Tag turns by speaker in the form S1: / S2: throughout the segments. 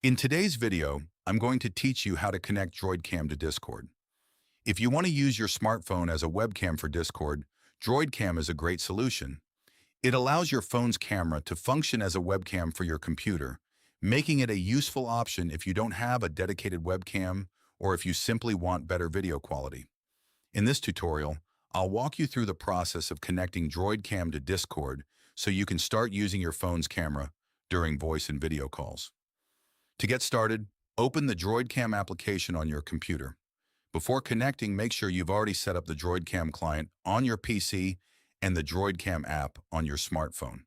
S1: In today's video, I'm going to teach you how to connect DroidCam to Discord. If you want to use your smartphone as a webcam for Discord, DroidCam is a great solution. It allows your phone's camera to function as a webcam for your computer, making it a useful option if you don't have a dedicated webcam or if you simply want better video quality. In this tutorial, I'll walk you through the process of connecting DroidCam to Discord so you can start using your phone's camera during voice and video calls. To get started, open the DroidCam application on your computer. Before connecting, make sure you've already set up the DroidCam client on your PC and the DroidCam app on your smartphone.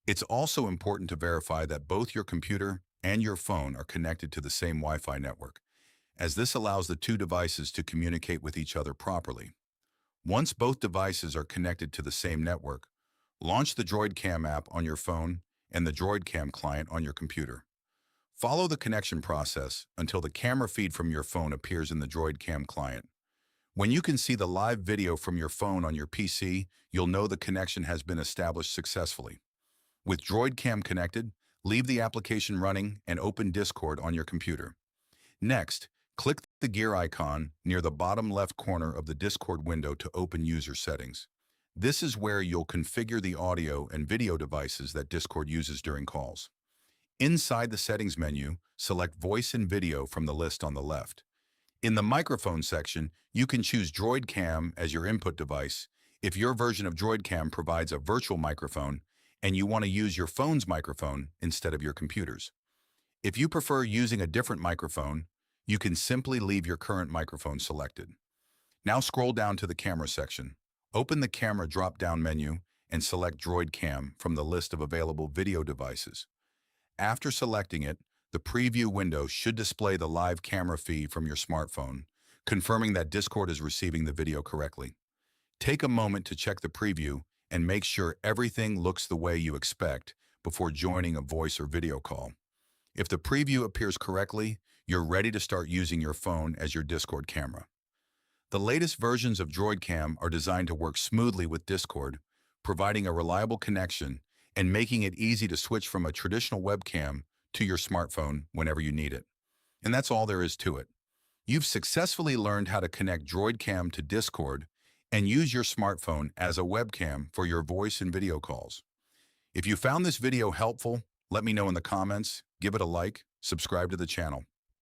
S1: It's also important to verify that both your computer and your phone are connected to the same Wi-Fi network, as this allows the two devices to communicate with each other properly. Once both devices are connected to the same network, launch the DroidCam app on your phone and the DroidCam client on your computer. Follow the connection process until the camera feed from your phone appears in the DroidCam client. When you can see the live video from your phone on your PC, you'll know the connection has been established successfully. With DroidCam connected, leave the application running and open Discord on your computer. Next, click the gear icon near the bottom left corner of the Discord window to open user settings. This is where you'll configure the audio and video devices that Discord uses during calls. Inside the settings menu, select voice and video from the list on the left. In the microphone section, you can choose DroidCam as your input device if your version of DroidCam provides a virtual microphone and you want to use your phone's microphone instead of your computer's. If you prefer using a different microphone, you can simply leave your current microphone selected. Now scroll down to the camera section. Open the camera drop-down menu and select DroidCam from the list of available video devices. After selecting it, the preview window should display the live camera feed from your smartphone, confirming that Discord is receiving the video correctly. Take a moment to check the preview and make sure everything looks the way you expect before joining a voice or video call. If the preview appears correctly, you're ready to start using your phone as your Discord camera. The latest versions of DroidCam are designed to work smoothly with Discord, providing a reliable connection and making it easy to switch from a traditional webcam to your smartphone whenever you need it. And that's all there is to it. You've successfully learned how to connect DroidCam to Discord and use your smartphone as a webcam for your voice and video calls. If you found this video helpful, let me know in the comments, give it a like, subscribe to the channel.